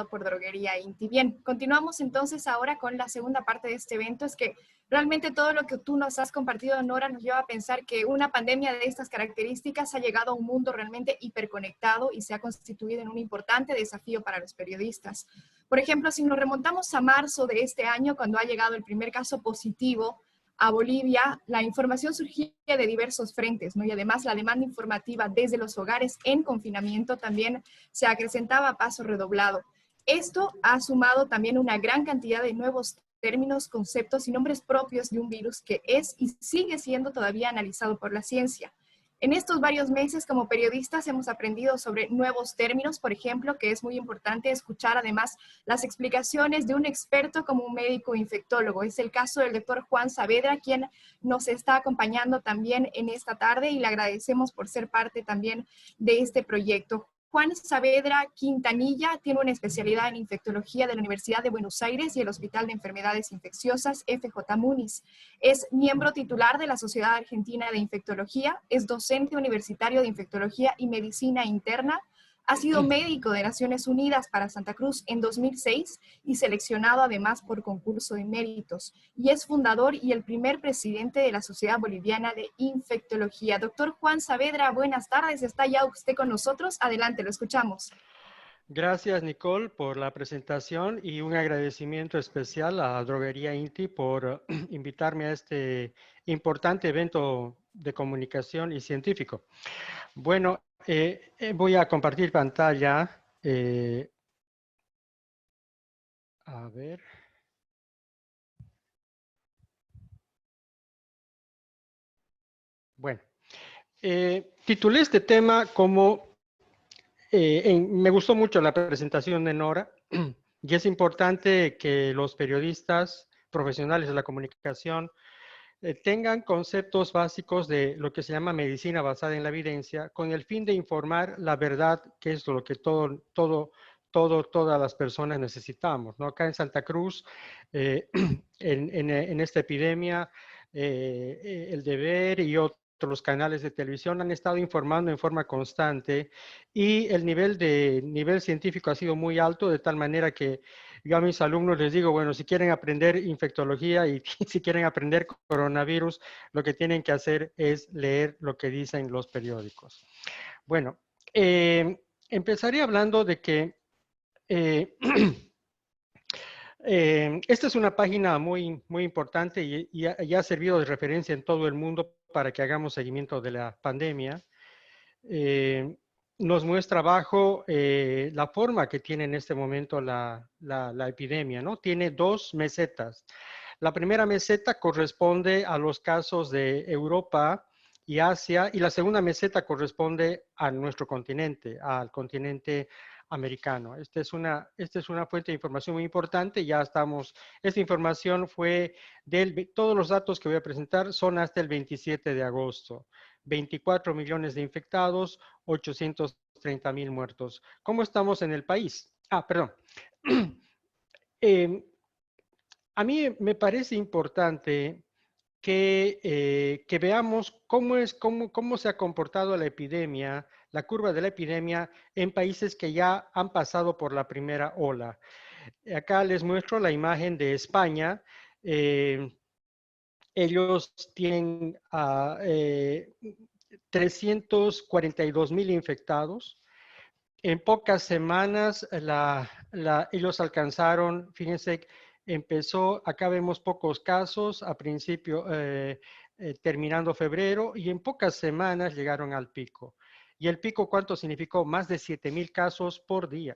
por Droguería Inti. Bien, continuamos entonces ahora con la segunda parte de este evento. Es que realmente todo lo que tú nos has compartido, Nora, nos lleva a pensar que una pandemia de estas características ha llegado a un mundo realmente hiperconectado y se ha constituido en un importante desafío para los periodistas. Por ejemplo, si nos remontamos a marzo de este año, cuando ha llegado el primer caso positivo a Bolivia, la información surgía de diversos frentes, ¿no? Y además la demanda informativa desde los hogares en confinamiento también se acrecentaba a paso redoblado. Esto ha sumado también una gran cantidad de nuevos términos, conceptos y nombres propios de un virus que es y sigue siendo todavía analizado por la ciencia. En estos varios meses como periodistas hemos aprendido sobre nuevos términos, por ejemplo, que es muy importante escuchar además las explicaciones de un experto como un médico infectólogo. Es el caso del doctor Juan Saavedra, quien nos está acompañando también en esta tarde y le agradecemos por ser parte también de este proyecto. Juan Saavedra Quintanilla tiene una especialidad en infectología de la Universidad de Buenos Aires y el Hospital de Enfermedades Infecciosas FJ Muniz. Es miembro titular de la Sociedad Argentina de Infectología, es docente universitario de Infectología y Medicina Interna, ha sido médico de Naciones Unidas para Santa Cruz en 2006 y seleccionado además por concurso de méritos. Y es fundador y el primer presidente de la Sociedad Boliviana de Infectología. Doctor Juan Saavedra, buenas tardes. ¿Está ya usted con nosotros? Adelante, lo escuchamos. Gracias, Nicole, por la presentación y un agradecimiento especial a Droguería Inti por invitarme a este importante evento de comunicación y científico. Bueno, voy a compartir pantalla. A ver. Bueno, titulé este tema como, me gustó mucho la presentación de Nora, y es importante que los periodistas profesionales de la comunicación tengan conceptos básicos de lo que se llama medicina basada en la evidencia, con el fin de informar la verdad, que es lo que todas las personas necesitamos, ¿no? Acá en Santa Cruz, en esta epidemia, El Deber y otros canales de televisión han estado informando en forma constante y el nivel científico ha sido muy alto, de tal manera que yo a mis alumnos les digo, bueno, si quieren aprender infectología y si quieren aprender coronavirus, lo que tienen que hacer es leer lo que dicen los periódicos. Bueno, empezaré hablando de que esta es una página muy importante y ha servido de referencia en todo el mundo para que hagamos seguimiento de la pandemia. Nos muestra abajo la forma que tiene en este momento la epidemia, ¿no? Tiene dos mesetas. La primera meseta corresponde a los casos de Europa y Asia, y la segunda meseta corresponde a nuestro continente, al continente americano. Esta es una fuente de información muy importante. Esta información fue todos los datos que voy a presentar son hasta el 27 de agosto. 24 millones de infectados, 830,000 muertos. ¿Cómo estamos en el país? Perdón. A mí me parece importante que veamos cómo se ha comportado la epidemia, la curva de la epidemia en países que ya han pasado por la primera ola. Acá les muestro la imagen de España. Ellos tienen 342,000 infectados. En pocas semanas ellos alcanzaron, fíjense, acá vemos pocos casos a principio, terminando febrero, y en pocas semanas llegaron al pico. ¿Y el pico cuánto significó? Más de 7,000 casos por día.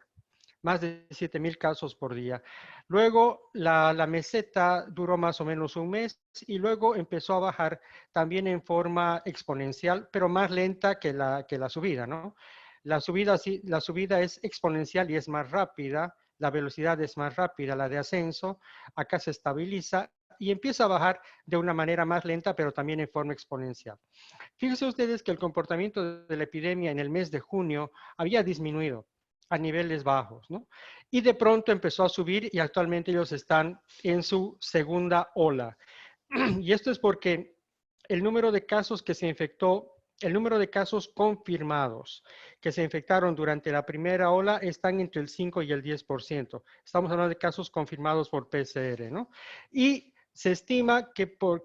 Más de 7,000 casos por día. Luego la meseta duró más o menos un mes y luego empezó a bajar también en forma exponencial, pero más lenta que la subida, ¿no? La subida es exponencial y es más rápida, la velocidad es más rápida, la de ascenso, acá se estabiliza y empieza a bajar de una manera más lenta, pero también en forma exponencial. Fíjense ustedes que el comportamiento de la epidemia en el mes de junio había disminuido a niveles bajos, ¿no? Y de pronto empezó a subir y actualmente ellos están en su segunda ola. Y esto es porque el número de casos que se infectó el número de casos confirmados que se infectaron durante la primera ola están entre el 5 y el 10%. Estamos hablando de casos confirmados por PCR, ¿no? Y se estima que por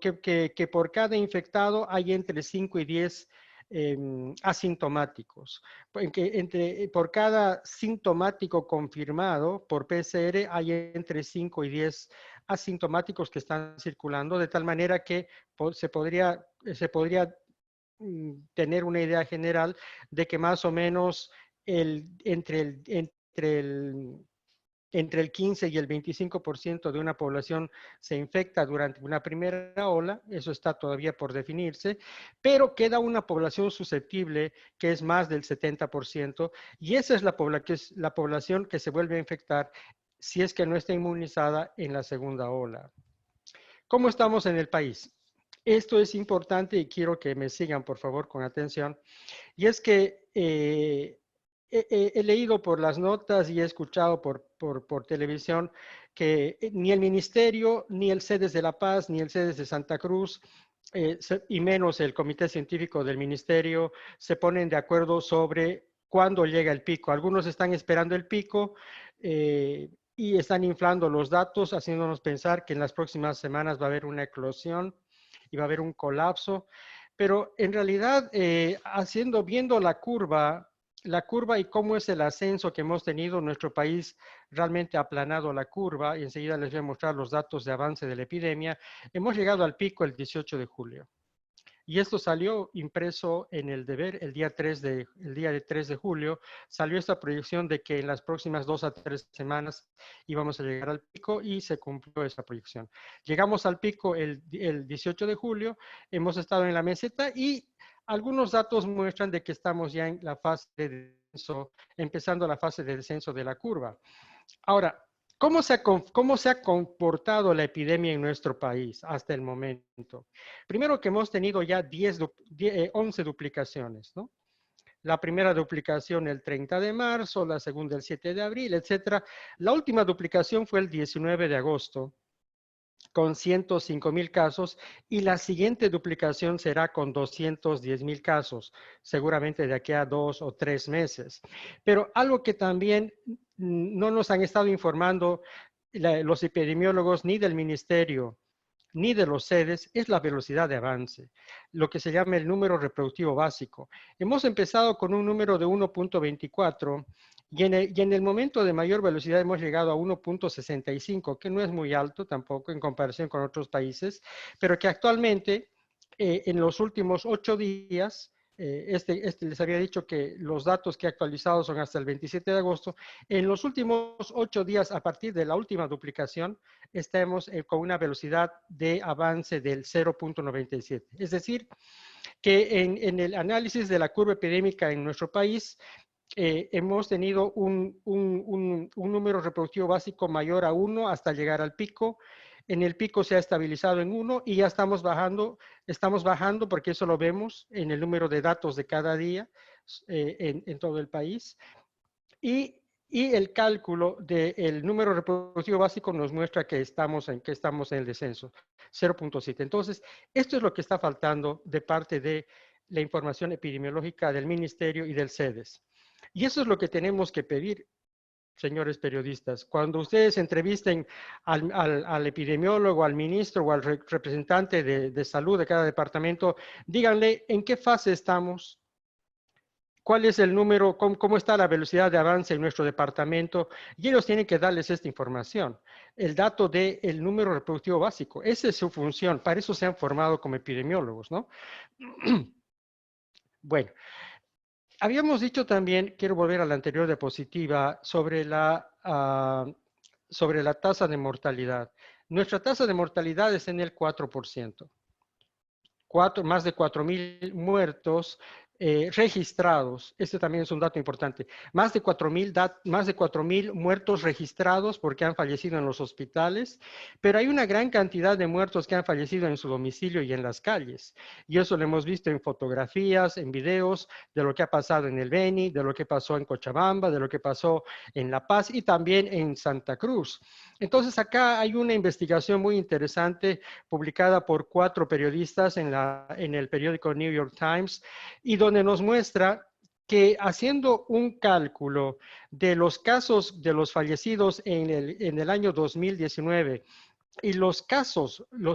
cada infectado hay entre 5 y 10 asintomáticos. Por cada sintomático confirmado por PCR hay entre 5 y 10 asintomáticos que están circulando, de tal manera que se podría tener una idea general de que más o menos entre el 15 y el 25% de una población se infecta durante una primera ola, eso está todavía por definirse, pero queda una población susceptible que es más del 70%, y esa es la población que se vuelve a infectar si es que no está inmunizada en la segunda ola. ¿Cómo estamos en el país? Esto es importante y quiero que me sigan, por favor, con atención. Y es que he leído por las notas y he escuchado por televisión que ni el Ministerio, ni el CEDES de La Paz, ni el CEDES de Santa Cruz, y menos el Comité Científico del Ministerio, se ponen de acuerdo sobre cuándo llega el pico. Algunos están esperando el pico y están inflando los datos, haciéndonos pensar que en las próximas semanas va a haber una eclosión y va a haber un colapso. Pero en realidad, viendo la curva y cómo es el ascenso que hemos tenido, nuestro país realmente ha aplanado la curva, y enseguida les voy a mostrar los datos de avance de la epidemia. Hemos llegado al pico el 18 de julio. Y esto salió impreso en El Deber el día 3 de julio. Salió esta proyección de que en las próximas 2 a 3 semanas íbamos a llegar al pico, y se cumplió esa proyección. Llegamos al pico el 18 de julio, hemos estado en la meseta y algunos datos muestran de que estamos ya en la fase de descenso, empezando la fase de descenso de la curva. Ahora, ¿cómo se ha comportado la epidemia en nuestro país hasta el momento? Primero, que hemos tenido ya 11 duplicaciones, ¿no? La primera duplicación el 30 de marzo, la segunda el 7 de abril, etc. La última duplicación fue el 19 de agosto, con 105,000 casos, y la siguiente duplicación será con 210,000 casos, seguramente de aquí a 2 o 3 meses. Pero algo que también no nos han estado informando los epidemiólogos ni del ministerio ni de los CEDES es la velocidad de avance, lo que se llama el número reproductivo básico. Hemos empezado con un número de 1.24 y en el momento de mayor velocidad hemos llegado a 1.65, que no es muy alto tampoco en comparación con otros países, pero que actualmente en los últimos 8 días, les había dicho que los datos que he actualizado son hasta el 27 de agosto, en los últimos 8 días a partir de la última duplicación, estamos con una velocidad de avance del 0.97. Es decir, que en el análisis de la curva epidémica en nuestro país, hemos tenido un número reproductivo básico mayor a 1 hasta llegar al pico. En el pico se ha estabilizado en 1 y ya estamos bajando porque eso lo vemos en el número de datos de cada día en todo el país. Y el cálculo del número reproductivo básico nos muestra que estamos en el descenso, 0.7. Entonces, esto es lo que está faltando de parte de la información epidemiológica del Ministerio y del CEDES. Y eso es lo que tenemos que pedir, señores periodistas. Cuando ustedes entrevisten al epidemiólogo, al ministro o al representante de salud de cada departamento, díganle en qué fase estamos, cuál es el número, cómo está la velocidad de avance en nuestro departamento, y ellos tienen que darles esta información. El dato del número reproductivo básico, esa es su función, para eso se han formado como epidemiólogos, ¿no? Bueno, habíamos dicho también, quiero volver a la anterior diapositiva, sobre la tasa de mortalidad. Nuestra tasa de mortalidad es en el 4%. Más de 4,000 muertos registrados. Este también es un dato importante. Más de 4.000 muertos registrados porque han fallecido en los hospitales, pero hay una gran cantidad de muertos que han fallecido en su domicilio y en las calles. Y eso lo hemos visto en fotografías, en videos de lo que ha pasado en el Beni, de lo que pasó en Cochabamba, de lo que pasó en La Paz y también en Santa Cruz. Entonces acá hay una investigación muy interesante publicada por 4 periodistas en el periódico New York Times y donde nos muestra que haciendo un cálculo de los casos de los fallecidos en el año 2019 y los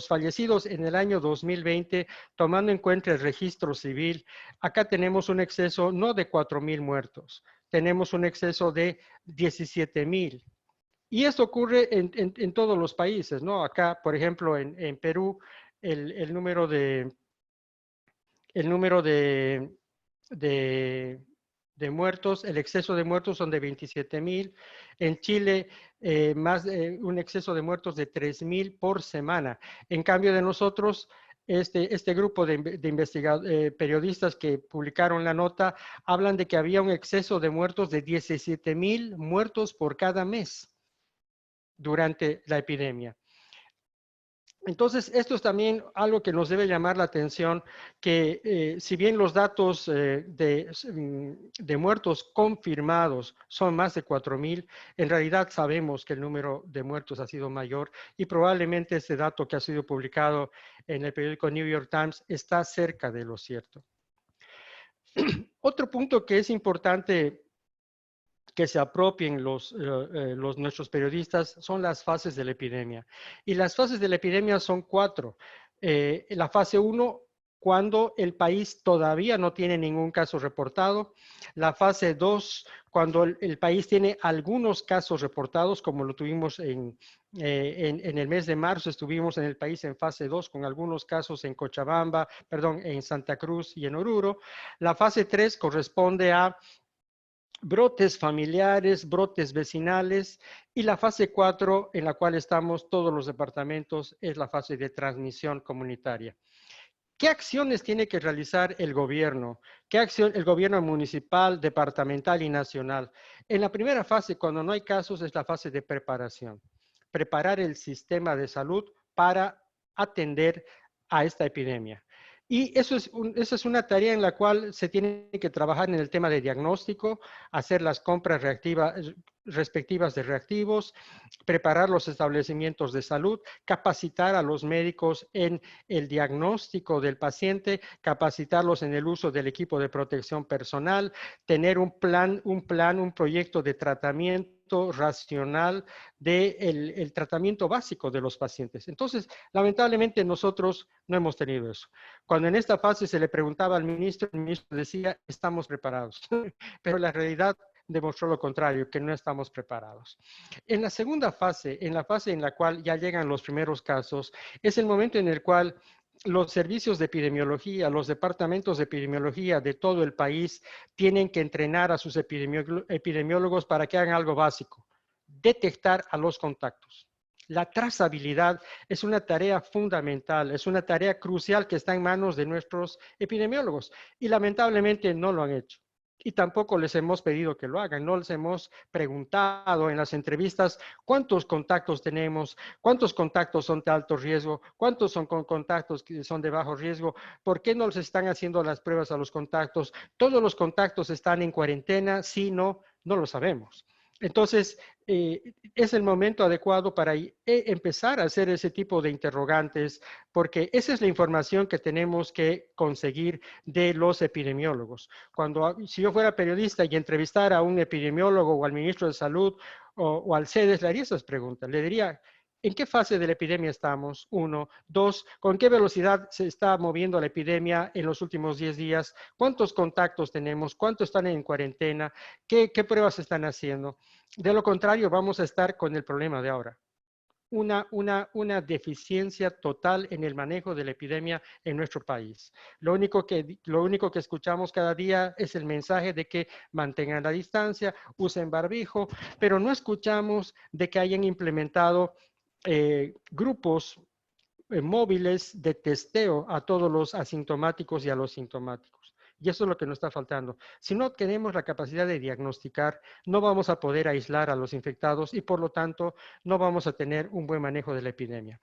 fallecidos en el año 2020, tomando en cuenta el registro civil, acá tenemos un exceso no de 4.000 muertos, tenemos un exceso de 17.000. Y esto ocurre en todos los países, ¿no? Acá, por ejemplo, en Perú, el número de, de muertos, el exceso de muertos son de 27.000. En Chile, un exceso de muertos de 3.000 por semana. En cambio de nosotros, este grupo de periodistas que publicaron la nota hablan de que había un exceso de muertos de 17.000 muertos por cada mes durante la epidemia. Entonces, esto es también algo que nos debe llamar la atención, que si bien los datos de muertos confirmados son más de 4.000, en realidad sabemos que el número de muertos ha sido mayor y probablemente este dato que ha sido publicado en el periódico New York Times está cerca de lo cierto. Otro punto que es importante que se apropien nuestros periodistas son las fases de la epidemia. Y las fases de la epidemia son 4. La fase 1, cuando el país todavía no tiene ningún caso reportado. La fase 2, cuando el país tiene algunos casos reportados, como lo tuvimos en el mes de marzo, estuvimos en el país en fase 2 con algunos casos en Cochabamba, perdón, en Santa Cruz y en Oruro. La fase 3 corresponde a brotes familiares, brotes vecinales, y la fase 4, en la cual estamos todos los departamentos, es la fase de transmisión comunitaria. ¿Qué acciones tiene que realizar el gobierno? ¿Qué acción el gobierno municipal, departamental y nacional? En la primera fase, cuando no hay casos, es la fase de preparación. Preparar el sistema de salud para atender a esta epidemia. Y esa es una tarea en la cual se tiene que trabajar en el tema de diagnóstico, hacer las compras respectivas de reactivos, preparar los establecimientos de salud, capacitar a los médicos en el diagnóstico del paciente, capacitarlos en el uso del equipo de protección personal, tener un proyecto de tratamiento racional del tratamiento básico de los pacientes. Entonces, lamentablemente nosotros no hemos tenido eso. Cuando en esta fase se le preguntaba al ministro, el ministro decía, estamos preparados. Pero la realidad demostró lo contrario, que no estamos preparados. En la segunda fase, en la fase en la cual ya llegan los primeros casos, es el momento en el cual los servicios de epidemiología, los departamentos de epidemiología de todo el país tienen que entrenar a sus epidemiólogos para que hagan algo básico, detectar a los contactos. La trazabilidad es una tarea fundamental, es una tarea crucial que está en manos de nuestros epidemiólogos y lamentablemente no lo han hecho. Y tampoco les hemos pedido que lo hagan, no les hemos preguntado en las entrevistas cuántos contactos tenemos, cuántos contactos son de alto riesgo, cuántos son con contactos que son de bajo riesgo, por qué no les están haciendo las pruebas a los contactos, todos los contactos están en cuarentena, sí, no lo sabemos. Entonces, es el momento adecuado para empezar a hacer ese tipo de interrogantes, porque esa es la información que tenemos que conseguir de los epidemiólogos. Si yo fuera periodista y entrevistara a un epidemiólogo o al ministro de Salud o al CEDES, le haría esas preguntas. Le diría, ¿en qué fase de la epidemia estamos? 1. 2. ¿Con qué velocidad se está moviendo la epidemia en los últimos 10 días? ¿Cuántos contactos tenemos? ¿Cuántos están en cuarentena? ¿Qué pruebas están haciendo? De lo contrario, vamos a estar con el problema de ahora. Una deficiencia total en el manejo de la epidemia en nuestro país. Lo único que escuchamos cada día es el mensaje de que mantengan la distancia, usen barbijo, pero no escuchamos de que hayan implementado grupos móviles de testeo a todos los asintomáticos y a los sintomáticos. Y eso es lo que nos está faltando. Si no tenemos la capacidad de diagnosticar, no vamos a poder aislar a los infectados y por lo tanto no vamos a tener un buen manejo de la epidemia.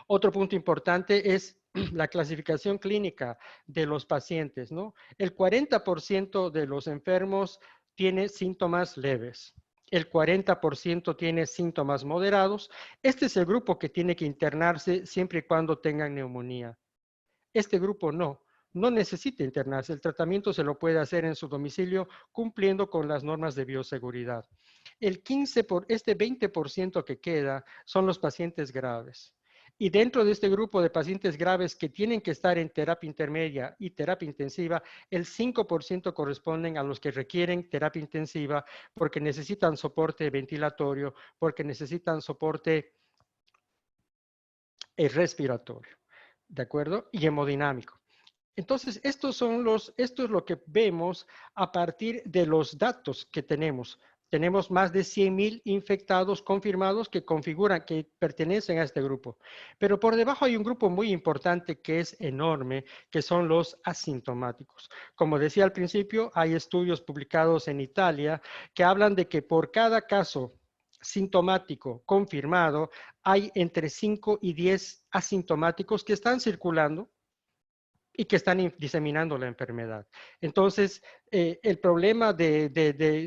Otro punto importante es la clasificación clínica de los pacientes, ¿no? El 40% de los enfermos tiene síntomas leves. El 40% tiene síntomas moderados. Este es el grupo que tiene que internarse siempre y cuando tengan neumonía. Este grupo no necesita internarse. El tratamiento se lo puede hacer en su domicilio cumpliendo con las normas de bioseguridad. Este 20% que queda son los pacientes graves. Y dentro de este grupo de pacientes graves que tienen que estar en terapia intermedia y terapia intensiva, el 5% corresponden a los que requieren terapia intensiva porque necesitan soporte ventilatorio, porque necesitan soporte respiratorio, ¿de acuerdo? Y hemodinámico. Entonces, esto es lo que vemos a partir de los datos que tenemos. Tenemos más de 100,000 infectados confirmados que pertenecen a este grupo. Pero por debajo hay un grupo muy importante que es enorme, que son los asintomáticos. Como decía al principio, hay estudios publicados en Italia que hablan de que por cada caso sintomático confirmado, hay entre 5 y 10 asintomáticos que están circulando y que están diseminando la enfermedad. Entonces, el problema de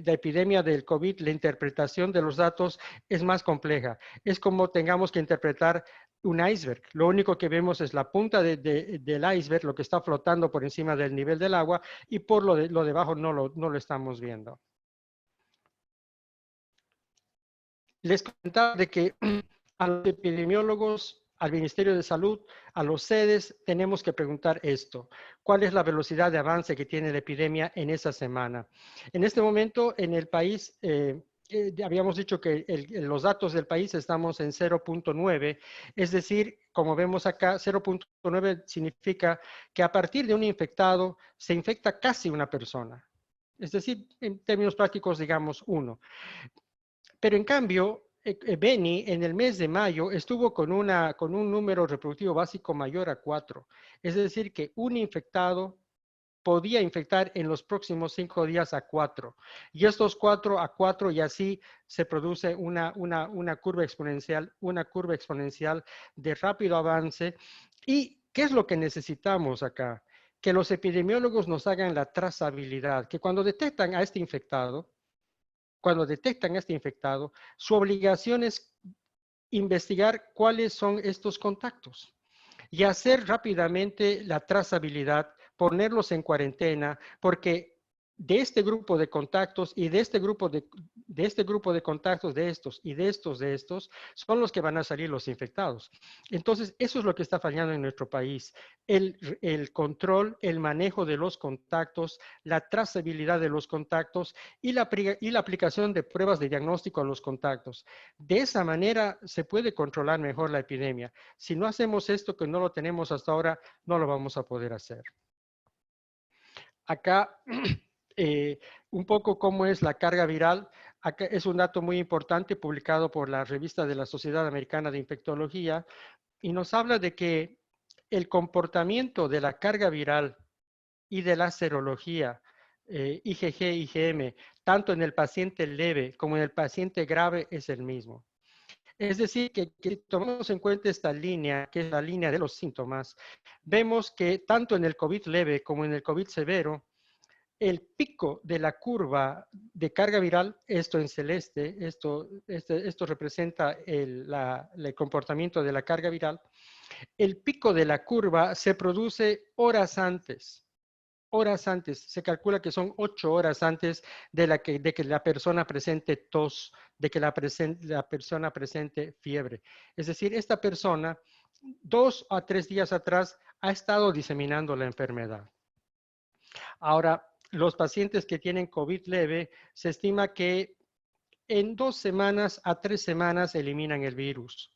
epidemia del COVID, la interpretación de los datos es más compleja. Es como tengamos que interpretar un iceberg. Lo único que vemos es la punta del iceberg, lo que está flotando por encima del nivel del agua, y por lo de abajo no lo estamos viendo. Les comentaba de que a los epidemiólogos, al Ministerio de Salud, a los sedes, tenemos que preguntar esto. ¿Cuál es la velocidad de avance que tiene la epidemia en esa semana? En este momento, en el país, habíamos dicho que los datos del país estamos en 0.9, es decir, como vemos acá, 0.9 significa que a partir de un infectado se infecta casi una persona. Es decir, en términos prácticos, digamos, uno. Pero en cambio, Beni en el mes de mayo estuvo con un número reproductivo básico mayor a 4. Es decir, que un infectado podía infectar en los próximos 5 días a 4. Y estos 4 a 4 y así se produce una curva exponencial de rápido avance. ¿Y qué es lo que necesitamos acá? Que los epidemiólogos nos hagan la trazabilidad, que cuando detectan a este infectado, su obligación es investigar cuáles son estos contactos y hacer rápidamente la trazabilidad, ponerlos en cuarentena, porque de este grupo de contactos y de este grupo de contactos de estos y de estos, son los que van a salir los infectados. Entonces, eso es lo que está fallando en nuestro país. El control, el manejo de los contactos, la trazabilidad de los contactos y la aplicación de pruebas de diagnóstico a los contactos. De esa manera se puede controlar mejor la epidemia. Si no hacemos esto, que no lo tenemos hasta ahora, no lo vamos a poder hacer. Acá, un poco cómo es la carga viral. Acá es un dato muy importante publicado por la revista de la Sociedad Americana de Infectología y nos habla de que el comportamiento de la carga viral y de la serología, IgG, IgM, tanto en el paciente leve como en el paciente grave es el mismo. Es decir, que si tomamos en cuenta esta línea, que es la línea de los síntomas, vemos que tanto en el COVID leve como en el COVID severo, el pico de la curva de carga viral, esto en celeste, esto representa el comportamiento de la carga viral, el pico de la curva se produce horas antes. Se calcula que son 8 horas antes de que la persona presente tos, de que la persona presente fiebre. Es decir, esta persona 2 a 3 días atrás ha estado diseminando la enfermedad. Ahora, los pacientes que tienen COVID leve, se estima que en 2 semanas a 3 semanas eliminan el virus.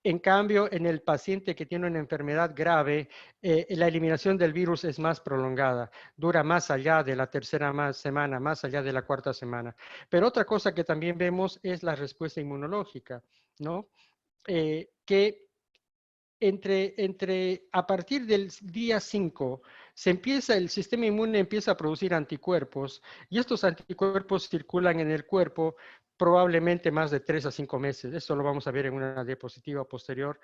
En cambio, en el paciente que tiene una enfermedad grave, la eliminación del virus es más prolongada, dura más allá de la tercera semana, más allá de la cuarta semana. Pero otra cosa que también vemos es la respuesta inmunológica, ¿no? Que a partir del día 5 el sistema inmune empieza a producir anticuerpos y estos anticuerpos circulan en el cuerpo probablemente más de 3 a 5 meses. Esto lo vamos a ver en una diapositiva posterior.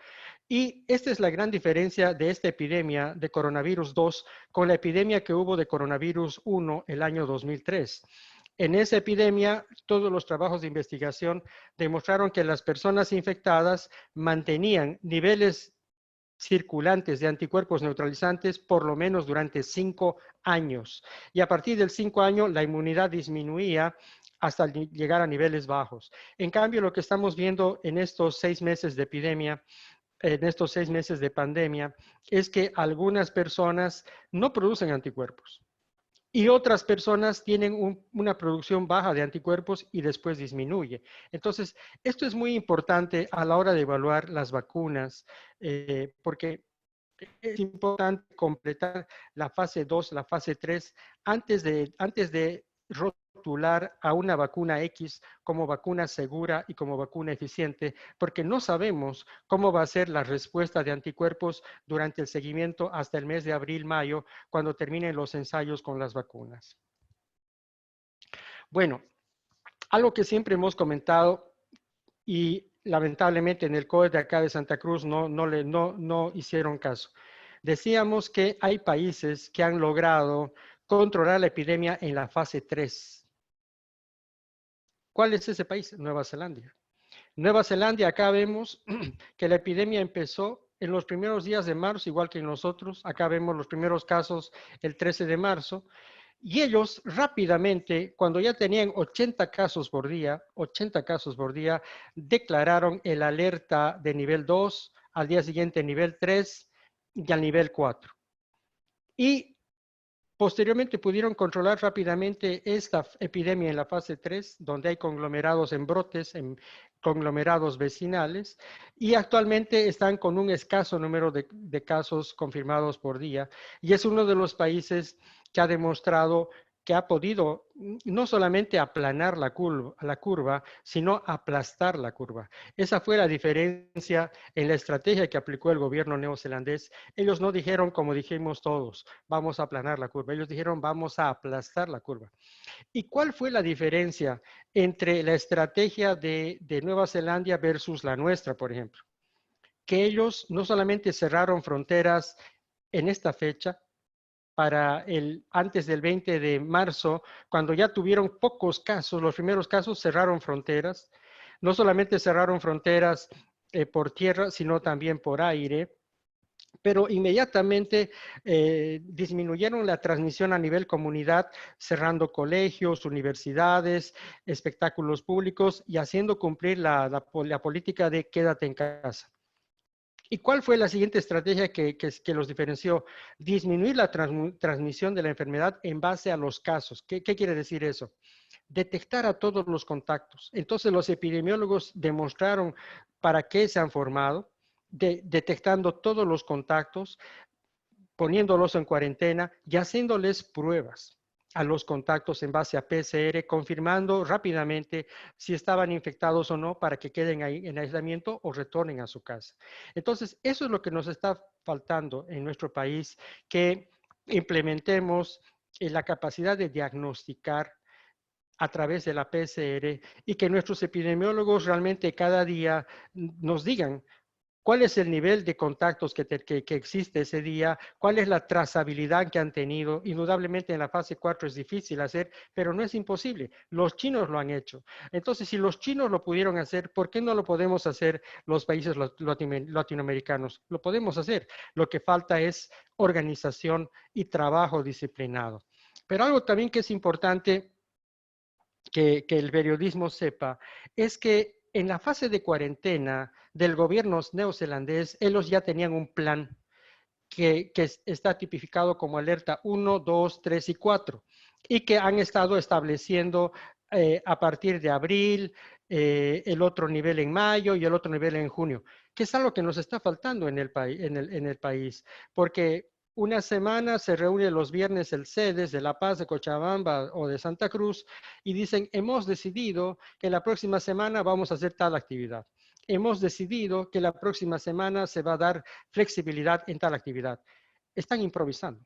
Y esta es la gran diferencia de esta epidemia de coronavirus 2 con la epidemia que hubo de coronavirus 1 el año 2003. En esa epidemia, todos los trabajos de investigación demostraron que las personas infectadas mantenían niveles circulantes de anticuerpos neutralizantes por lo menos durante 5 años. Y a partir del 5 años, la inmunidad disminuía hasta llegar a niveles bajos. En cambio, lo que estamos viendo en estos 6 meses de epidemia, en estos 6 meses de pandemia, es que algunas personas no producen anticuerpos. Y otras personas tienen una producción baja de anticuerpos y después disminuye. Entonces, esto es muy importante a la hora de evaluar las vacunas, porque es importante completar la fase 2, la fase 3, antes de rotular a una vacuna X como vacuna segura y como vacuna eficiente, porque no sabemos cómo va a ser la respuesta de anticuerpos durante el seguimiento hasta el mes de abril, mayo, cuando terminen los ensayos con las vacunas. Bueno, algo que siempre hemos comentado y lamentablemente en el COE de acá de Santa Cruz no hicieron caso. Decíamos que hay países que han logrado controlar la epidemia en la fase 3. ¿Cuál es ese país? Nueva Zelanda. Nueva Zelanda, acá vemos que la epidemia empezó en los primeros días de marzo, igual que en nosotros. Acá vemos los primeros casos el 13 de marzo. Y ellos rápidamente, cuando ya tenían 80 casos por día, declararon el alerta de nivel 2, al día siguiente nivel 3 y al nivel 4. Y posteriormente pudieron controlar rápidamente esta epidemia en la fase 3, donde hay conglomerados en brotes, en conglomerados vecinales, y actualmente están con un escaso número de casos confirmados por día. Y es uno de los países que ha demostrado que ha podido no solamente aplanar la curva, sino aplastar la curva. Esa fue la diferencia en la estrategia que aplicó el gobierno neozelandés. Ellos no dijeron, como dijimos todos, vamos a aplanar la curva. Ellos dijeron, vamos a aplastar la curva. ¿Y cuál fue la diferencia entre la estrategia de Nueva Zelanda versus la nuestra, por ejemplo? Que ellos no solamente cerraron fronteras en esta fecha, antes del 20 de marzo, cuando ya tuvieron pocos casos, los primeros casos cerraron fronteras. No solamente cerraron fronteras por tierra, sino también por aire, pero inmediatamente disminuyeron la transmisión a nivel comunidad, cerrando colegios, universidades, espectáculos públicos y haciendo cumplir la política de quédate en casa. ¿Y cuál fue la siguiente estrategia que los diferenció? Disminuir la transmisión de la enfermedad en base a los casos. ¿Qué quiere decir eso? Detectar a todos los contactos. Entonces los epidemiólogos demostraron para qué se han formado, detectando todos los contactos, poniéndolos en cuarentena y haciéndoles pruebas a los contactos en base a PCR, confirmando rápidamente si estaban infectados o no para que queden ahí en aislamiento o retornen a su casa. Entonces, eso es lo que nos está faltando en nuestro país, que implementemos la capacidad de diagnosticar a través de la PCR y que nuestros epidemiólogos realmente cada día nos digan cuál es el nivel de contactos que existe ese día, cuál es la trazabilidad que han tenido. Indudablemente en la fase 4 es difícil hacer, pero no es imposible. Los chinos lo han hecho. Entonces, si los chinos lo pudieron hacer, ¿por qué no lo podemos hacer los países latinoamericanos? Lo podemos hacer. Lo que falta es organización y trabajo disciplinado. Pero algo también que es importante que el periodismo sepa es que en la fase de cuarentena del gobierno neozelandés, ellos ya tenían un plan que está tipificado como alerta 1, 2, 3 y 4 y que han estado estableciendo a partir de abril, el otro nivel en mayo y el otro nivel en junio, que es algo que nos está faltando en el país, porque una semana se reúne los viernes el CEDES de La Paz, de Cochabamba o de Santa Cruz y dicen, hemos decidido que la próxima semana vamos a hacer tal actividad. Hemos decidido que la próxima semana se va a dar flexibilidad en tal actividad. Están improvisando.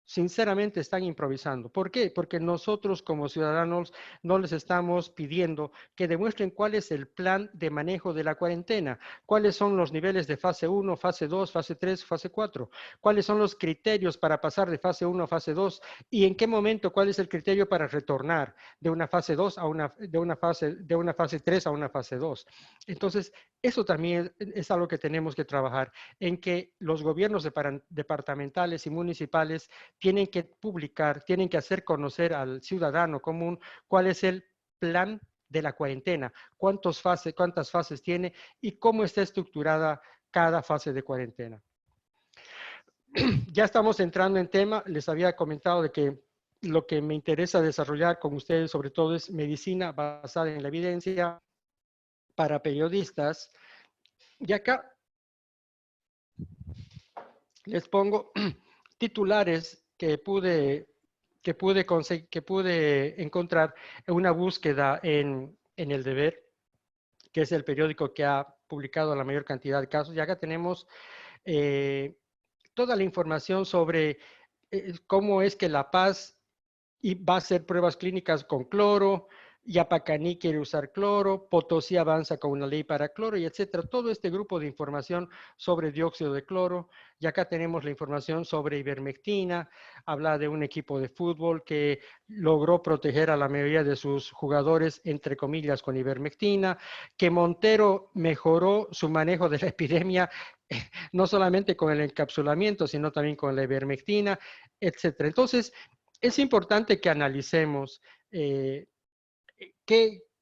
Sinceramente están improvisando. ¿Por qué? Porque nosotros como ciudadanos no les estamos pidiendo que demuestren cuál es el plan de manejo de la cuarentena, cuáles son los niveles de fase 1, fase 2, fase 3, fase 4, cuáles son los criterios para pasar de fase 1 a fase 2 y en qué momento cuál es el criterio para retornar de una fase 2 a de una fase 3 a una fase 2. Entonces, eso también es algo que tenemos que trabajar, en que los gobiernos departamentales y municipales tienen que publicar, tienen que hacer conocer al ciudadano común cuál es el plan de la cuarentena, cuántas fases tiene y cómo está estructurada cada fase de cuarentena. Ya estamos entrando en tema, les había comentado de que lo que me interesa desarrollar con ustedes sobre todo es medicina basada en la evidencia para periodistas. Y acá les pongo titulares que pude encontrar en una búsqueda en El Deber, que es el periódico que ha publicado la mayor cantidad de casos. Y acá tenemos toda la información sobre cómo es que La Paz va a hacer pruebas clínicas con cloro, Yapacaní quiere usar cloro, Potosí avanza con una ley para cloro y etcétera. Todo este grupo de información sobre dióxido de cloro. Y acá tenemos la información sobre ivermectina. Habla de un equipo de fútbol que logró proteger a la mayoría de sus jugadores, entre comillas, con ivermectina. Que Montero mejoró su manejo de la epidemia, no solamente con el encapsulamiento, sino también con la ivermectina, etcétera. Entonces, es importante que analicemos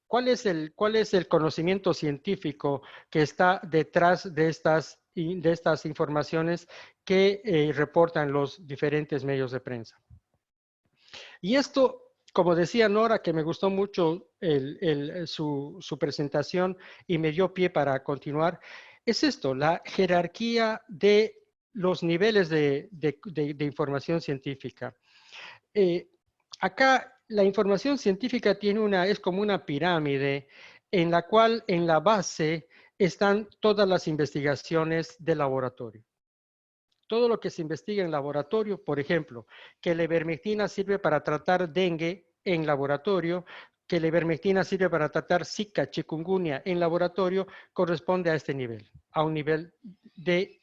cuál es el conocimiento científico que está detrás de estas informaciones que reportan los diferentes medios de prensa. Y esto, como decía Nora, que me gustó mucho su presentación y me dio pie para continuar, es esto, la jerarquía de los niveles de información científica. Acá la información científica es como una pirámide en la cual en la base están todas las investigaciones de laboratorio. Todo lo que se investiga en laboratorio, por ejemplo, que la ivermectina sirve para tratar dengue en laboratorio, que la ivermectina sirve para tratar Zika, chikungunya en laboratorio, corresponde a este nivel, a un nivel de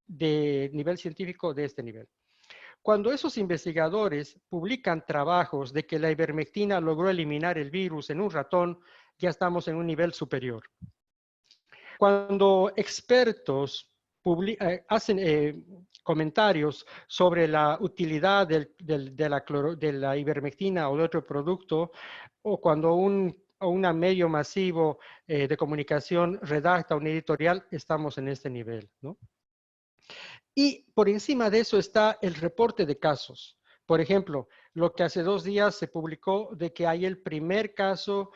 nivel científico de este nivel. Cuando esos investigadores publican trabajos de que la ivermectina logró eliminar el virus en un ratón, ya estamos en un nivel superior. Cuando expertos hacen comentarios sobre la utilidad de la ivermectina o de otro producto, o cuando un medio masivo de comunicación redacta un editorial, estamos en este nivel, ¿no? Y por encima de eso está el reporte de casos. Por ejemplo, lo que hace 2 días se publicó de que hay el primer caso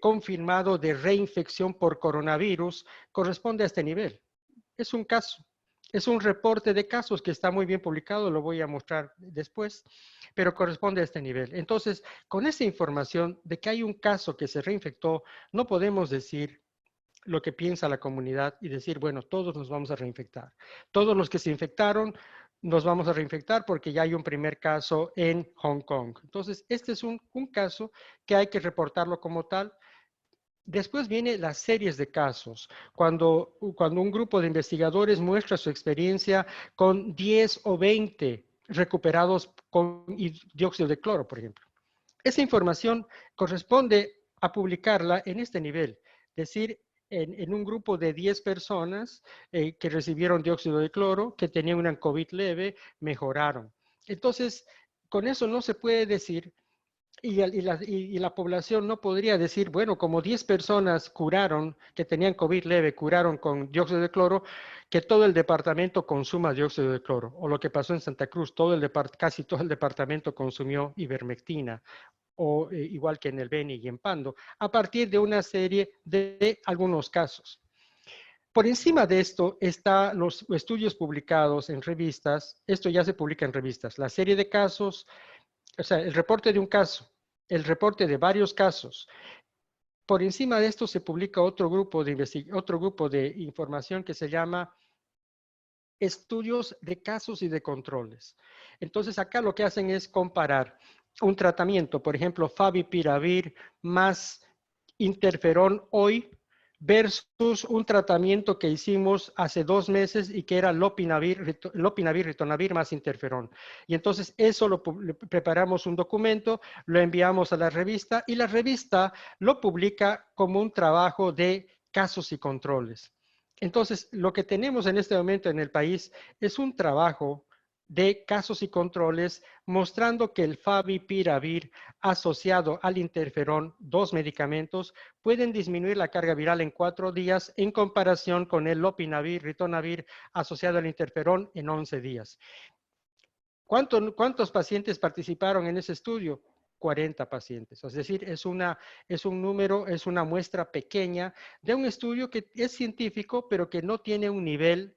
confirmado de reinfección por coronavirus, corresponde a este nivel. Es un caso, es un reporte de casos que está muy bien publicado, lo voy a mostrar después, pero corresponde a este nivel. Entonces, con esa información de que hay un caso que se reinfectó, no podemos decir lo que piensa la comunidad y decir, bueno, todos nos vamos a reinfectar. Todos los que se infectaron nos vamos a reinfectar porque ya hay un primer caso en Hong Kong. Entonces, este es un caso que hay que reportarlo como tal. Después vienen las series de casos, cuando un grupo de investigadores muestra su experiencia con 10 o 20 recuperados con dióxido de cloro, por ejemplo. Esa información corresponde a publicarla en este nivel, es decir, en un grupo de 10 personas que recibieron dióxido de cloro, que tenían una COVID leve, mejoraron. Entonces, con eso no se puede decir, y la población no podría decir, bueno, como 10 personas curaron, que tenían COVID leve, curaron con dióxido de cloro, que todo el departamento consuma dióxido de cloro. O lo que pasó en Santa Cruz, casi todo el departamento consumió ivermectina, o igual que en el Beni y en Pando, a partir de una serie de algunos casos. Por encima de esto están los estudios publicados en revistas. Esto ya se publica en revistas. La serie de casos, o sea, el reporte de un caso, el reporte de varios casos. Por encima de esto se publica otro grupo de información que se llama estudios de casos y de controles. Entonces acá lo que hacen es comparar un tratamiento, por ejemplo, favipiravir más interferón hoy versus un tratamiento que hicimos hace 2 meses y que era lopinavir, ritonavir más interferón. Y entonces eso preparamos un documento, lo enviamos a la revista y la revista lo publica como un trabajo de casos y controles. Entonces, lo que tenemos en este momento en el país es un trabajo de casos y controles mostrando que el favipiravir asociado al interferón, 2 medicamentos, pueden disminuir la carga viral en 4 días en comparación con el lopinavir, ritonavir asociado al interferón en 11 días. ¿Cuántos pacientes participaron en ese estudio? 40 pacientes. Es decir, es un número, es una muestra pequeña de un estudio que es científico, pero que no tiene un nivel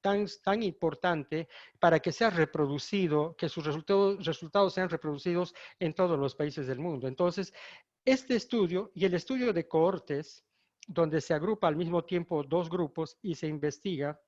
tan importante para que sea reproducido, que sus resultados sean reproducidos en todos los países del mundo. Entonces, este estudio y el estudio de cohortes, donde se agrupa al mismo tiempo 2 grupos y se investiga,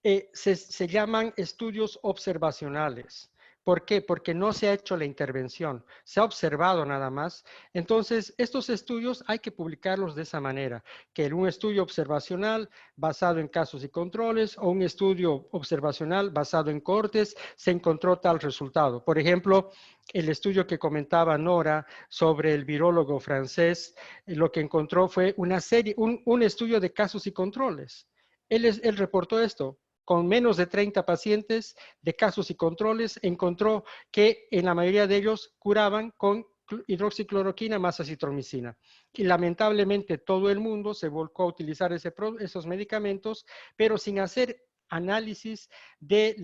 se llaman estudios observacionales. ¿Por qué? Porque no se ha hecho la intervención, se ha observado nada más. Entonces, estos estudios hay que publicarlos de esa manera, que en un estudio observacional basado en casos y controles o un estudio observacional basado en cohortes se encontró tal resultado. Por ejemplo, el estudio que comentaba Nora sobre el virólogo francés, lo que encontró fue un estudio de casos y controles. Él reportó esto. Con menos de 30 pacientes de casos y controles, encontró que en la mayoría de ellos curaban con hidroxicloroquina más acitromicina. Y lamentablemente todo el mundo se volcó a utilizar esos medicamentos, pero sin hacer análisis del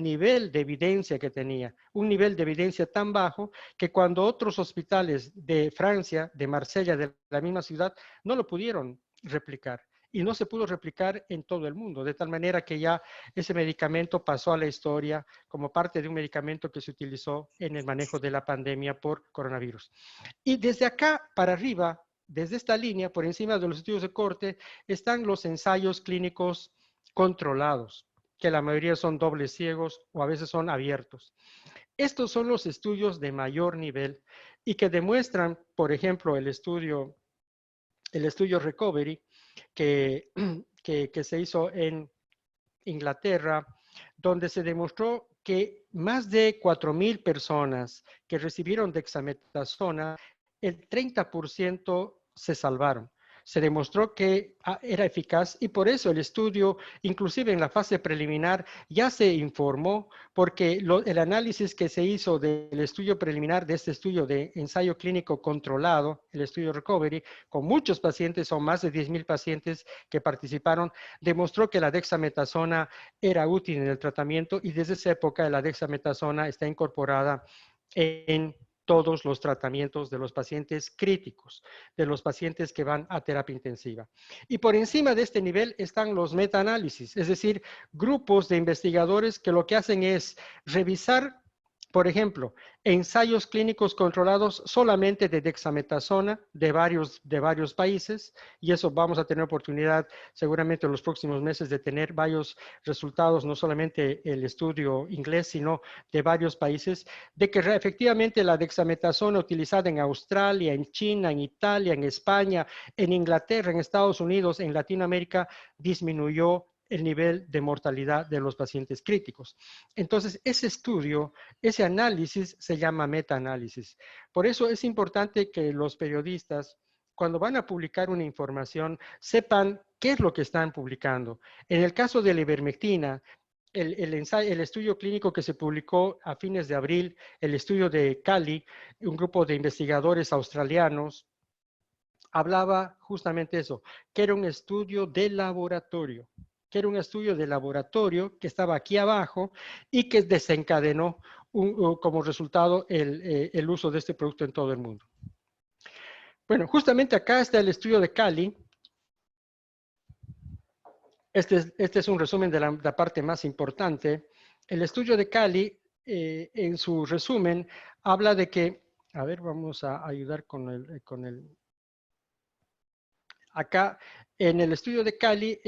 nivel de evidencia que tenía. Un nivel de evidencia tan bajo que cuando otros hospitales de Francia, de Marsella, de la misma ciudad, no lo pudieron replicar. Y no se pudo replicar en todo el mundo, de tal manera que ya ese medicamento pasó a la historia como parte de un medicamento que se utilizó en el manejo de la pandemia por coronavirus. Y desde acá para arriba, desde esta línea, por encima de los estudios de corte, están los ensayos clínicos controlados, que la mayoría son dobles ciegos o a veces son abiertos. Estos son los estudios de mayor nivel y que demuestran, por ejemplo, el estudio Recovery, que se hizo en Inglaterra, donde se demostró que más de 4,000 personas que recibieron dexametasona, el 30% se salvaron. Se demostró que era eficaz y por eso el estudio, inclusive en la fase preliminar, ya se informó porque el análisis que se hizo del estudio preliminar, de este estudio de ensayo clínico controlado, el estudio Recovery, con muchos pacientes, son más de 10,000 pacientes que participaron, demostró que la dexametasona era útil en el tratamiento y desde esa época la dexametasona está incorporada en todos los tratamientos de los pacientes críticos, de los pacientes que van a terapia intensiva. Y por encima de este nivel están los metaanálisis, es decir, grupos de investigadores que lo que hacen es revisar, por ejemplo, ensayos clínicos controlados solamente de dexametasona de varios países, y eso vamos a tener oportunidad seguramente en los próximos meses de tener varios resultados, no solamente el estudio inglés, sino de varios países, de que efectivamente la dexametasona utilizada en Australia, en China, en Italia, en España, en Inglaterra, en Estados Unidos, en Latinoamérica, disminuyó el nivel de mortalidad de los pacientes críticos. Entonces, ese estudio, ese análisis se llama metaanálisis. Por eso es importante que los periodistas, cuando van a publicar una información, sepan qué es lo que están publicando. En el caso de la ivermectina, el estudio clínico que se publicó a fines de abril, el estudio de Cali, un grupo de investigadores australianos, hablaba justamente eso, que era un estudio de laboratorio, que estaba aquí abajo y que desencadenó como resultado el uso de este producto en todo el mundo. Bueno, justamente acá está el estudio de Cali. Este es un resumen de la parte más importante. El estudio de Cali, en su resumen, habla de que, a ver, vamos a ayudar con el Acá, en el estudio de Cali,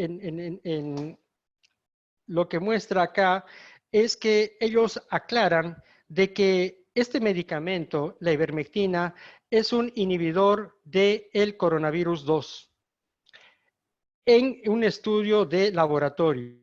lo que muestra acá es que ellos aclaran de que este medicamento, la ivermectina, es un inhibidor del coronavirus 2 en un estudio de laboratorio,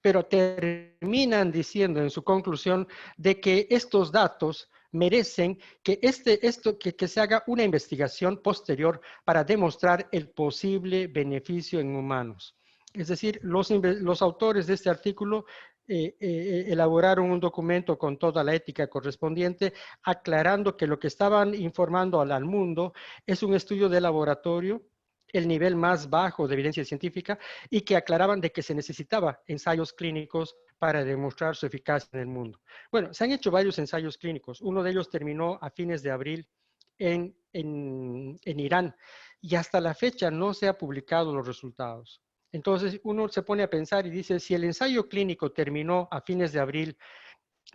pero terminan diciendo en su conclusión de que estos datos merecen que, que se haga una investigación posterior para demostrar el posible beneficio en humanos. Es decir, los autores de este artículo elaboraron un documento con toda la ética correspondiente, aclarando que lo que estaban informando al mundo es un estudio de laboratorio, el nivel más bajo de evidencia científica, y que aclaraban de que se necesitaba ensayos clínicos para demostrar su eficacia en el mundo. Bueno, se han hecho varios ensayos clínicos. Uno de ellos terminó a fines de abril en Irán, y hasta la fecha no se han publicado los resultados. Entonces uno se pone a pensar y dice, si el ensayo clínico terminó a fines de abril,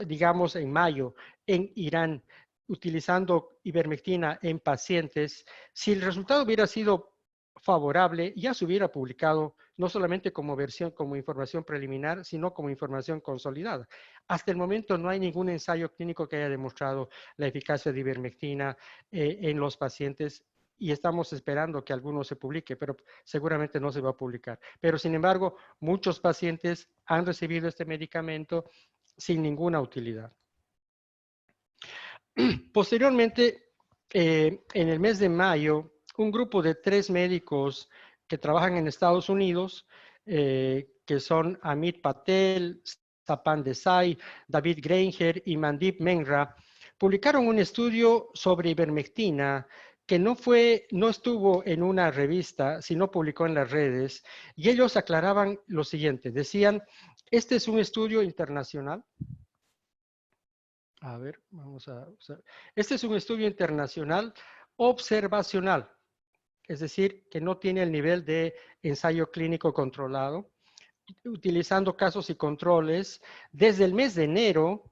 digamos en mayo, en Irán, utilizando ivermectina en pacientes, si el resultado hubiera sido favorable, ya se hubiera publicado no solamente como versión, como información preliminar, sino como información consolidada. Hasta el momento no hay ningún ensayo clínico que haya demostrado la eficacia de ivermectina en los pacientes, y estamos esperando que alguno se publique, pero seguramente no se va a publicar. Pero sin embargo, muchos pacientes han recibido este medicamento sin ninguna utilidad. Posteriormente, en el mes de mayo, un grupo de 3 médicos que trabajan en Estados Unidos, que son Amit Patel, Tapan Desai, David Granger y Mandip Menra, publicaron un estudio sobre ivermectina que no estuvo en una revista, sino publicó en las redes, y ellos aclaraban lo siguiente, decían, este es un estudio internacional. A ver, vamos a usar. Este es un estudio internacional observacional, es decir, que no tiene el nivel de ensayo clínico controlado, utilizando casos y controles desde el mes de enero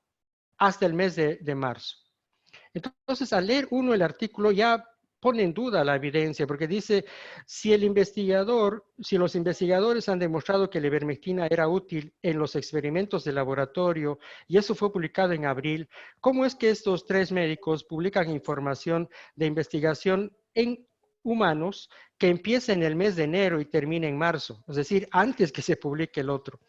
hasta el mes de marzo. Entonces, al leer uno el artículo ya pone en duda la evidencia, porque dice, si los investigadores han demostrado que la ivermectina era útil en los experimentos de laboratorio, y eso fue publicado en abril, ¿cómo es que estos 3 médicos publican información de investigación en humanos que empieza en el mes de enero y termina en marzo? Es decir, antes que se publique el otro.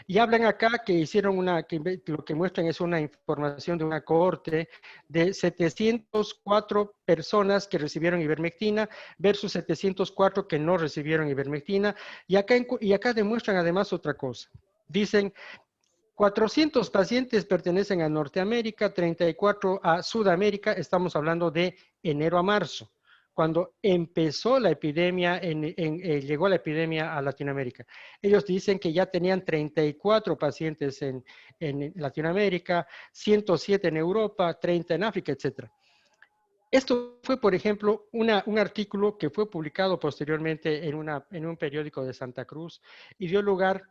Y hablan acá que hicieron lo que muestran es una información de una cohorte de 704 personas que recibieron ivermectina versus 704 que no recibieron ivermectina. Y acá demuestran además otra cosa. Dicen, 400 pacientes pertenecen a Norteamérica, 34 a Sudamérica, estamos hablando de enero a marzo, cuando empezó la epidemia, llegó la epidemia a Latinoamérica. Ellos dicen que ya tenían 34 pacientes en Latinoamérica, 107 en Europa, 30 en África, etc. Esto fue, por ejemplo, un artículo que fue publicado posteriormente en un periódico de Santa Cruz y dio lugar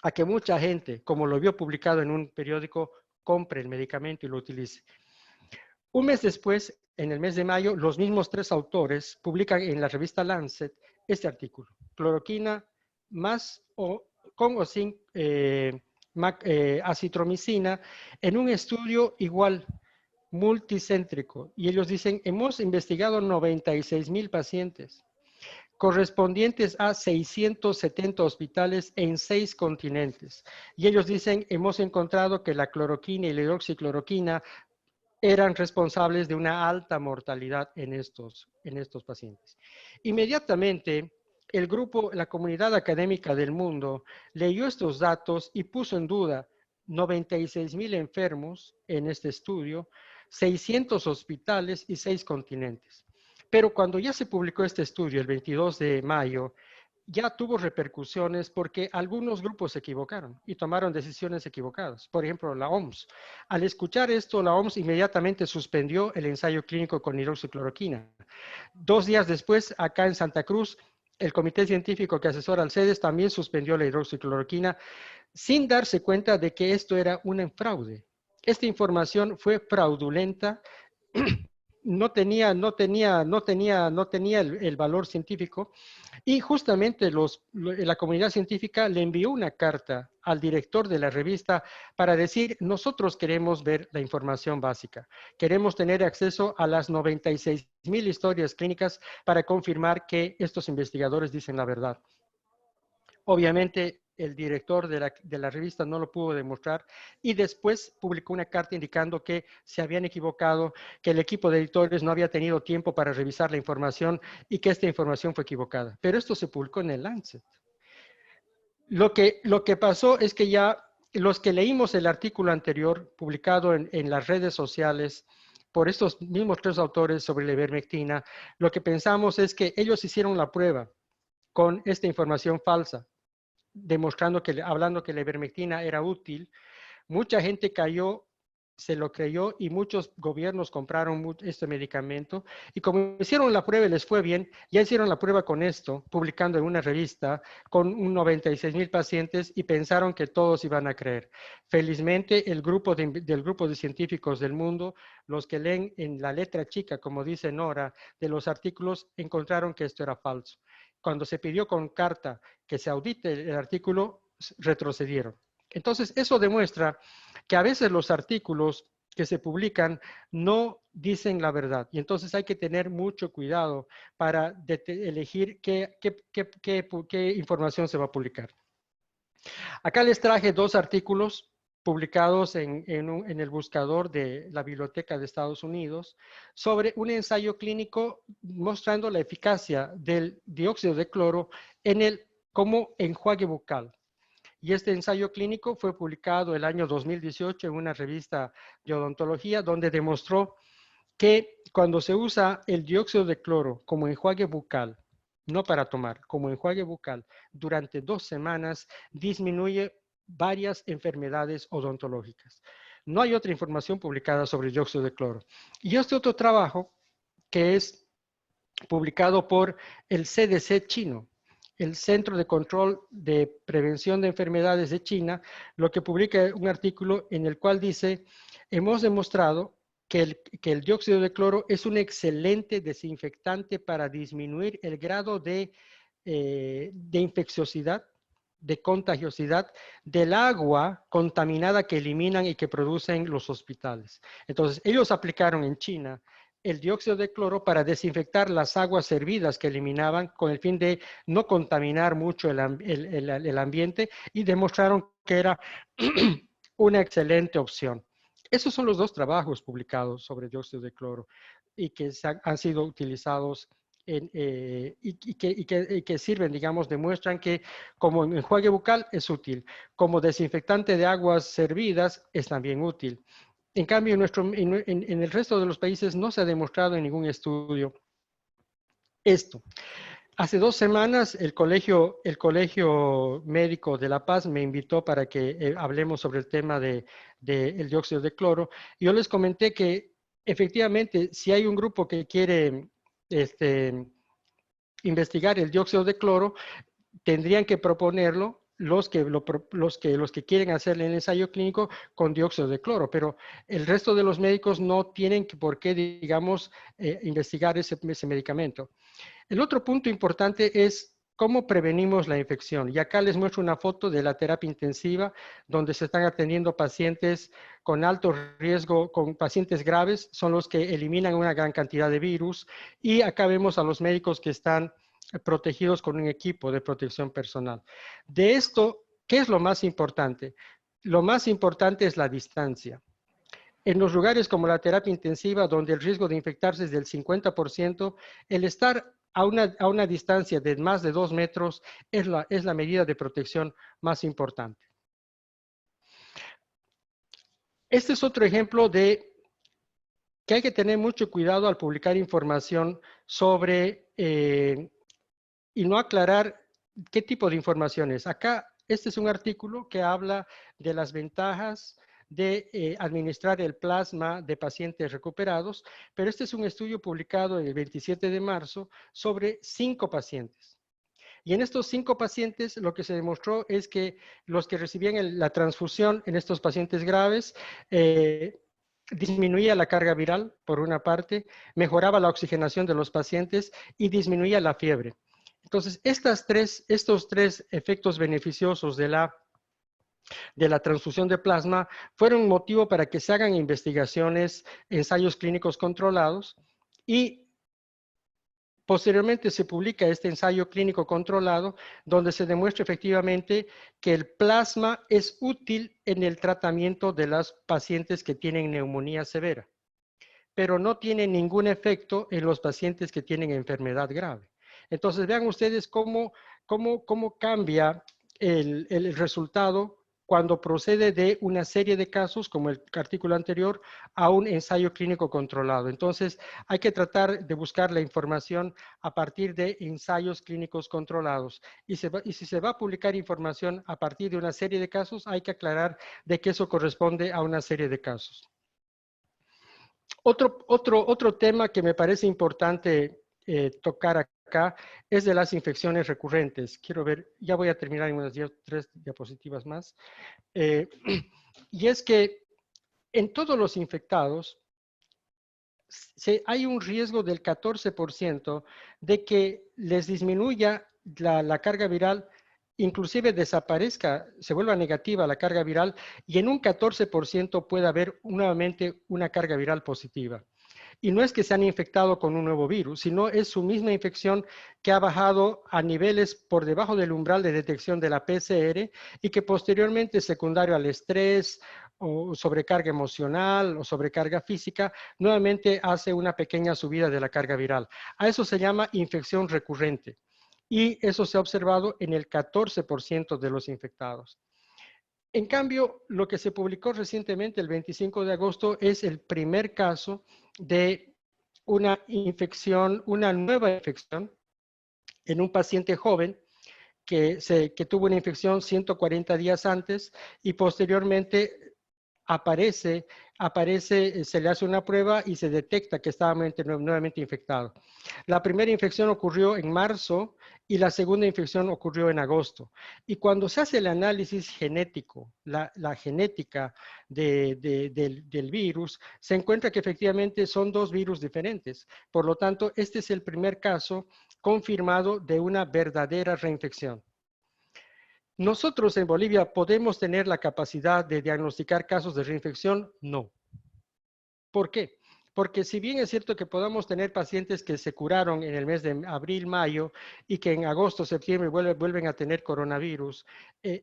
a que mucha gente, como lo vio publicado en un periódico, compre el medicamento y lo utilice. Un mes después, en el mes de mayo, los mismos 3 autores publican en la revista Lancet este artículo, cloroquina más con o sin acitromicina, en un estudio igual, multicéntrico. Y ellos dicen, hemos investigado 96,000 pacientes, correspondientes a 670 hospitales en 6 continentes. Y ellos dicen, hemos encontrado que la cloroquina y la hidroxicloroquina eran responsables de una alta mortalidad en estos pacientes. Inmediatamente, el grupo, la comunidad académica del mundo, leyó estos datos y puso en duda 96,000 enfermos en este estudio, 600 hospitales y 6 continentes. Pero cuando ya se publicó este estudio, el 22 de mayo, ya tuvo repercusiones porque algunos grupos se equivocaron y tomaron decisiones equivocadas. Por ejemplo, la OMS. Al escuchar esto, la OMS inmediatamente suspendió el ensayo clínico con hidroxicloroquina. 2 días después, acá en Santa Cruz, el comité científico que asesora al CEDES también suspendió la hidroxicloroquina sin darse cuenta de que esto era un fraude. Esta información fue fraudulenta el valor científico. Y justamente la comunidad científica le envió una carta al director de la revista para decir, nosotros queremos ver la información básica, queremos tener acceso a las 96,000 historias clínicas para confirmar que estos investigadores dicen la verdad. Obviamente, el director de la revista no lo pudo demostrar y después publicó una carta indicando que se habían equivocado, que el equipo de editores no había tenido tiempo para revisar la información y que esta información fue equivocada. Pero esto se publicó en el Lancet. Lo que pasó es que ya los que leímos el artículo anterior publicado en las redes sociales por estos mismos tres autores sobre la ivermectina, lo que pensamos es que ellos hicieron la prueba con esta información falsa, demostrando hablando que la ivermectina era útil. Mucha gente cayó, se lo creyó y muchos gobiernos compraron este medicamento. Y como hicieron la prueba y les fue bien, ya hicieron la prueba con esto, publicando en una revista con un 96,000 pacientes y pensaron que todos iban a creer. Felizmente, del grupo de científicos del mundo, los que leen en la letra chica, como dice Nora, de los artículos, encontraron que esto era falso. Cuando se pidió con carta que se audite el artículo, retrocedieron. Entonces, eso demuestra que a veces los artículos que se publican no dicen la verdad. Y entonces hay que tener mucho cuidado para elegir qué información se va a publicar. Acá les traje dos artículos publicados en el buscador de la Biblioteca de Estados Unidos sobre un ensayo clínico mostrando la eficacia del dióxido de cloro como enjuague bucal. Y este ensayo clínico fue publicado el año 2018 en una revista de odontología donde demostró que cuando se usa el dióxido de cloro como enjuague bucal, no para tomar, como enjuague bucal, durante 2 semanas, disminuye varias enfermedades odontológicas. No hay otra información publicada sobre el dióxido de cloro. Y este otro trabajo, que es publicado por el CDC chino, el Centro de Control de Prevención de Enfermedades de China, lo que publica un artículo en el cual dice, hemos demostrado que el dióxido de cloro es un excelente desinfectante para disminuir el grado de infecciosidad, de contagiosidad del agua contaminada que eliminan y que producen los hospitales. Entonces, ellos aplicaron en China el dióxido de cloro para desinfectar las aguas servidas que eliminaban con el fin de no contaminar mucho el ambiente y demostraron que era una excelente opción. Esos son los dos trabajos publicados sobre dióxido de cloro y que han sido utilizados y que sirven, digamos, demuestran que como enjuague bucal es útil, como desinfectante de aguas servidas es también útil. En cambio, en el resto de los países no se ha demostrado en ningún estudio esto. Hace 2 semanas el colegio médico de La Paz me invitó para que hablemos sobre el tema del dióxido de cloro. Yo les comenté que efectivamente si hay un grupo que quiere investigar el dióxido de cloro, tendrían que proponerlo los que quieren hacer el ensayo clínico con dióxido de cloro, pero el resto de los médicos no tienen por qué, digamos, investigar ese medicamento. El otro punto importante es cómo prevenimos la infección. Y acá les muestro una foto de la terapia intensiva, donde se están atendiendo pacientes con alto riesgo, con pacientes graves, son los que eliminan una gran cantidad de virus. Y acá vemos a los médicos que están protegidos con un equipo de protección personal. De esto, ¿qué es lo más importante? Lo más importante es la distancia. En los lugares como la terapia intensiva, donde el riesgo de infectarse es del 50%, el estar a una distancia de más de 2 metros es la medida de protección más importante. Este es otro ejemplo de que hay que tener mucho cuidado al publicar información sobre y no aclarar qué tipo de información es. Acá, este es un artículo que habla de las ventajas de administrar el plasma de pacientes recuperados, pero este es un estudio publicado el 27 de marzo sobre 5 pacientes. Y en estos 5 pacientes lo que se demostró es que los que recibían la transfusión en estos pacientes graves disminuía la carga viral, por una parte, mejoraba la oxigenación de los pacientes y disminuía la fiebre. Entonces, estos tres efectos beneficiosos de la transfusión de plasma fueron motivo para que se hagan investigaciones, ensayos clínicos controlados, y posteriormente se publica este ensayo clínico controlado donde se demuestra efectivamente que el plasma es útil en el tratamiento de los pacientes que tienen neumonía severa, pero no tiene ningún efecto en los pacientes que tienen enfermedad grave. Entonces, vean ustedes cómo cambia el resultado cuando procede de una serie de casos, como el artículo anterior, a un ensayo clínico controlado. Entonces, hay que tratar de buscar la información a partir de ensayos clínicos controlados. Y si se va a publicar información a partir de una serie de casos, hay que aclarar de que eso corresponde a una serie de casos. Otro tema que me parece importante tocar acá es de las infecciones recurrentes. Quiero ver, ya voy a terminar en unas 3 diapositivas más. Y es que en todos los infectados hay un riesgo del 14% de que les disminuya la carga viral, inclusive desaparezca, se vuelva negativa la carga viral, y en un 14% puede haber nuevamente una carga viral positiva. Y no es que se han infectado con un nuevo virus, sino es su misma infección que ha bajado a niveles por debajo del umbral de detección de la PCR y que posteriormente, secundario al estrés o sobrecarga emocional o sobrecarga física, nuevamente hace una pequeña subida de la carga viral. A eso se llama infección recurrente. Y eso se ha observado en el 14% de los infectados. En cambio, lo que se publicó recientemente, el 25 de agosto, es el primer caso de una infección, una nueva infección en un paciente joven que tuvo una infección 140 días antes y posteriormente se le hace una prueba y se detecta que estaba nuevamente infectado. La primera infección ocurrió en marzo y la segunda infección ocurrió en agosto. Y cuando se hace el análisis genético, la genética del virus, se encuentra que efectivamente son dos virus diferentes. Por lo tanto, este es el primer caso confirmado de una verdadera reinfección. ¿Nosotros en Bolivia podemos tener la capacidad de diagnosticar casos de reinfección? No. ¿Por qué? Porque si bien es cierto que podamos tener pacientes que se curaron en el mes de abril, mayo y que en agosto, septiembre vuelven a tener coronavirus,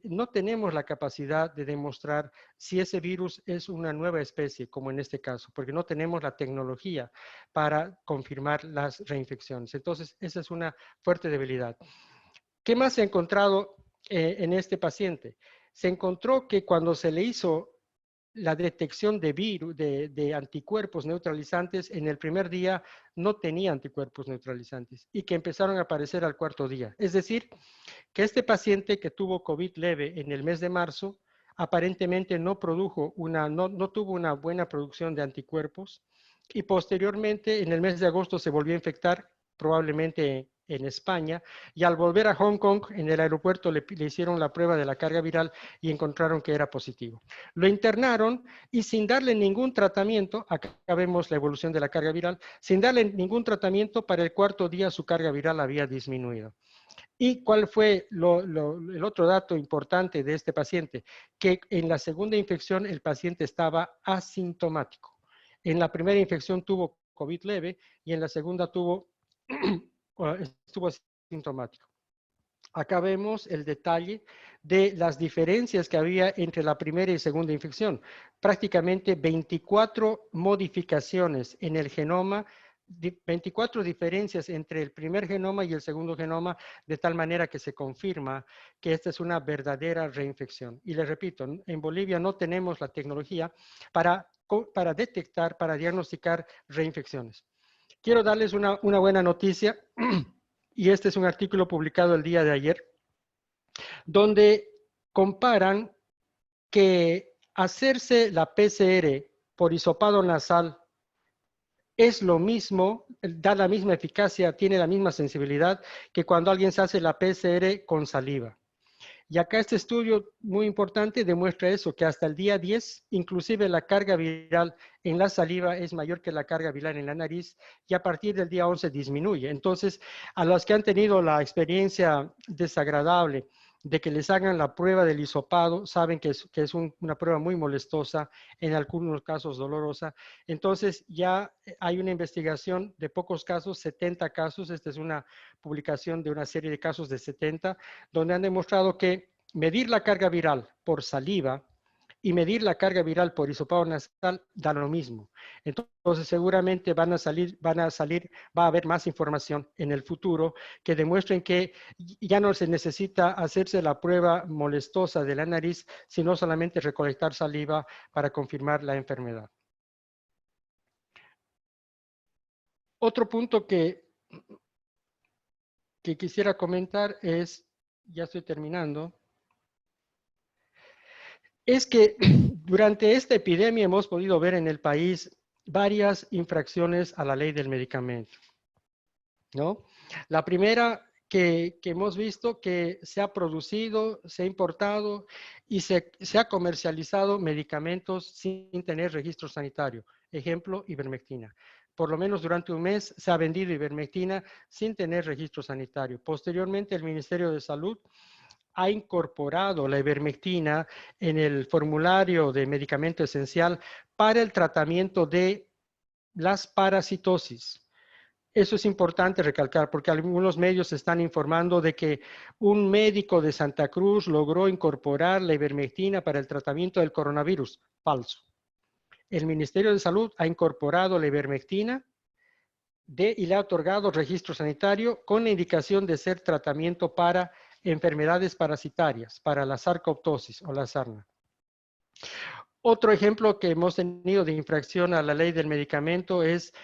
no tenemos la capacidad de demostrar si ese virus es una nueva especie, como en este caso, porque no tenemos la tecnología para confirmar las reinfecciones. Entonces, esa es una fuerte debilidad. ¿Qué más se ha encontrado en este paciente? Se encontró que cuando se le hizo la detección de virus, de anticuerpos neutralizantes, en el primer día no tenía anticuerpos neutralizantes y que empezaron a aparecer al cuarto día. Es decir, que este paciente que tuvo COVID leve en el mes de marzo, aparentemente no tuvo una buena producción de anticuerpos y posteriormente en el mes de agosto se volvió a infectar, probablemente en España, y al volver a Hong Kong, en el aeropuerto le hicieron la prueba de la carga viral y encontraron que era positivo. Lo internaron y sin darle ningún tratamiento, acá vemos la evolución de la carga viral, sin darle ningún tratamiento, para el cuarto día su carga viral había disminuido. ¿Y cuál fue el otro dato importante de este paciente? Que en la segunda infección el paciente estaba asintomático. En la primera infección tuvo COVID leve y en la segunda estuvo asintomático. Acá vemos el detalle de las diferencias que había entre la primera y segunda infección. Prácticamente 24 modificaciones en el genoma, 24 diferencias entre el primer genoma y el segundo genoma, de tal manera que se confirma que esta es una verdadera reinfección. Y les repito, en Bolivia no tenemos la tecnología para detectar, para diagnosticar reinfecciones. Quiero darles una buena noticia, y este es un artículo publicado el día de ayer, donde comparan que hacerse la PCR por hisopado nasal es lo mismo, da la misma eficacia, tiene la misma sensibilidad que cuando alguien se hace la PCR con saliva. Y acá este estudio muy importante demuestra eso, que hasta el día 10, inclusive la carga viral en la saliva es mayor que la carga viral en la nariz, y a partir del día 11 disminuye. Entonces, a los que han tenido la experiencia desagradable de que les hagan la prueba del hisopado, saben que es una prueba muy molestosa, en algunos casos dolorosa. Entonces ya hay una investigación de pocos casos, 70 casos, esta es una publicación de una serie de casos de 70, donde han demostrado que medir la carga viral por saliva y medir la carga viral por hisopado nasal da lo mismo. Entonces seguramente va a haber más información en el futuro que demuestren que ya no se necesita hacerse la prueba molestosa de la nariz, sino solamente recolectar saliva para confirmar la enfermedad. Otro punto que quisiera comentar es, ya estoy terminando, es que durante esta epidemia hemos podido ver en el país varias infracciones a la ley del medicamento, ¿no? La primera que hemos visto que se ha producido, se ha importado y se ha comercializado medicamentos sin tener registro sanitario. Ejemplo, ivermectina. Por lo menos durante un mes se ha vendido ivermectina sin tener registro sanitario. Posteriormente, el Ministerio de Salud ha incorporado la ivermectina en el formulario de medicamento esencial para el tratamiento de las parasitosis. Eso es importante recalcar porque algunos medios están informando de que un médico de Santa Cruz logró incorporar la ivermectina para el tratamiento del coronavirus. Falso. El Ministerio de Salud ha incorporado la ivermectina y le ha otorgado registro sanitario con la indicación de ser tratamiento para enfermedades parasitarias, para la sarcoptosis o la sarna. Otro ejemplo que hemos tenido de infracción a la ley del medicamento es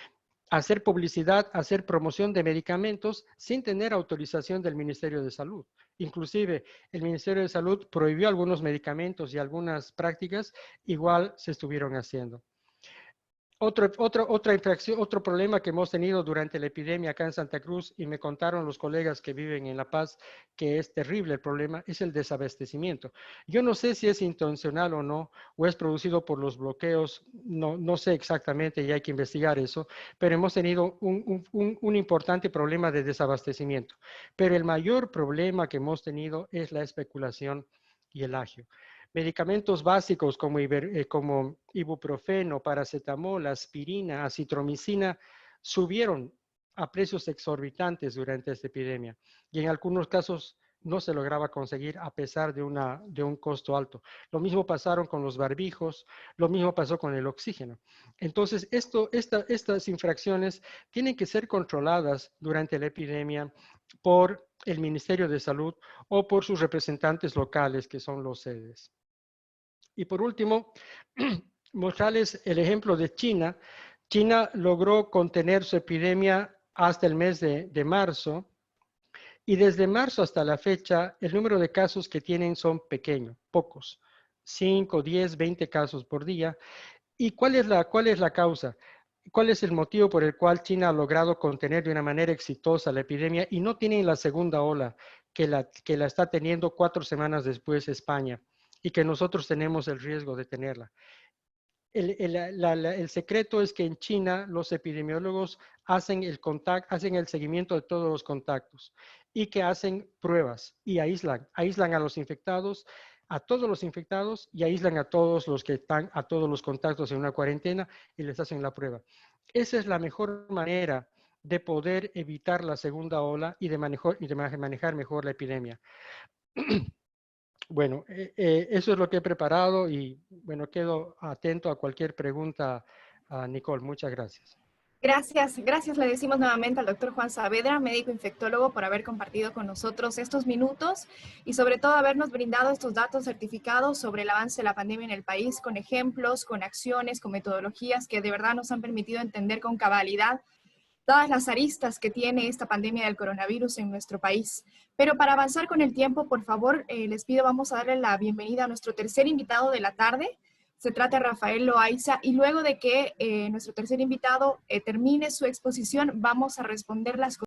hacer publicidad, hacer promoción de medicamentos sin tener autorización del Ministerio de Salud. Inclusive, el Ministerio de Salud prohibió algunos medicamentos y algunas prácticas, igual se estuvieron haciendo. Otra infracción, otro problema que hemos tenido durante la epidemia acá en Santa Cruz, y me contaron los colegas que viven en La Paz que es terrible el problema, es el desabastecimiento. Yo no sé si es intencional o no, o es producido por los bloqueos, no sé exactamente y hay que investigar eso, pero hemos tenido un importante problema de desabastecimiento. Pero el mayor problema que hemos tenido es la especulación y el agio. Medicamentos básicos como ibuprofeno, paracetamol, aspirina, acitromicina subieron a precios exorbitantes durante esta epidemia y en algunos casos no se lograba conseguir a pesar de un costo alto. Lo mismo pasaron con los barbijos, lo mismo pasó con el oxígeno. Entonces, estas infracciones tienen que ser controladas durante la epidemia por el Ministerio de Salud o por sus representantes locales, que son los sedes. Y por último, mostrarles el ejemplo de China. China logró contener su epidemia hasta el mes de marzo, y desde marzo hasta la fecha, el número de casos que tienen son pequeños, pocos, 5, 10, 20 casos por día. ¿Y cuál es la causa? ¿Cuál es el motivo por el cual China ha logrado contener de una manera exitosa la epidemia y no tienen la segunda ola que la está teniendo 4 semanas después España y que nosotros tenemos el riesgo de tenerla? El secreto es que en China los epidemiólogos hacen el seguimiento de todos los contactos y que hacen pruebas y aíslan a los infectados, a todos los infectados, y aíslan a todos los que están, a todos los contactos en una cuarentena y les hacen la prueba. Esa es la mejor manera de poder evitar la segunda ola y de manejar mejor la epidemia. Bueno, eso es lo que he preparado y bueno, quedo atento a cualquier pregunta, Nicole. Muchas gracias. Gracias le decimos nuevamente al doctor Juan Saavedra, médico infectólogo, por haber compartido con nosotros estos minutos y sobre todo habernos brindado estos datos certificados sobre el avance de la pandemia en el país, con ejemplos, con acciones, con metodologías que de verdad nos han permitido entender con cabalidad todas las aristas que tiene esta pandemia del coronavirus en nuestro país. Pero para avanzar con el tiempo, por favor, les pido, vamos a darle la bienvenida a nuestro tercer invitado de la tarde. Se trata de Rafael Loaiza, y luego de que nuestro tercer invitado termine su exposición, vamos a responder las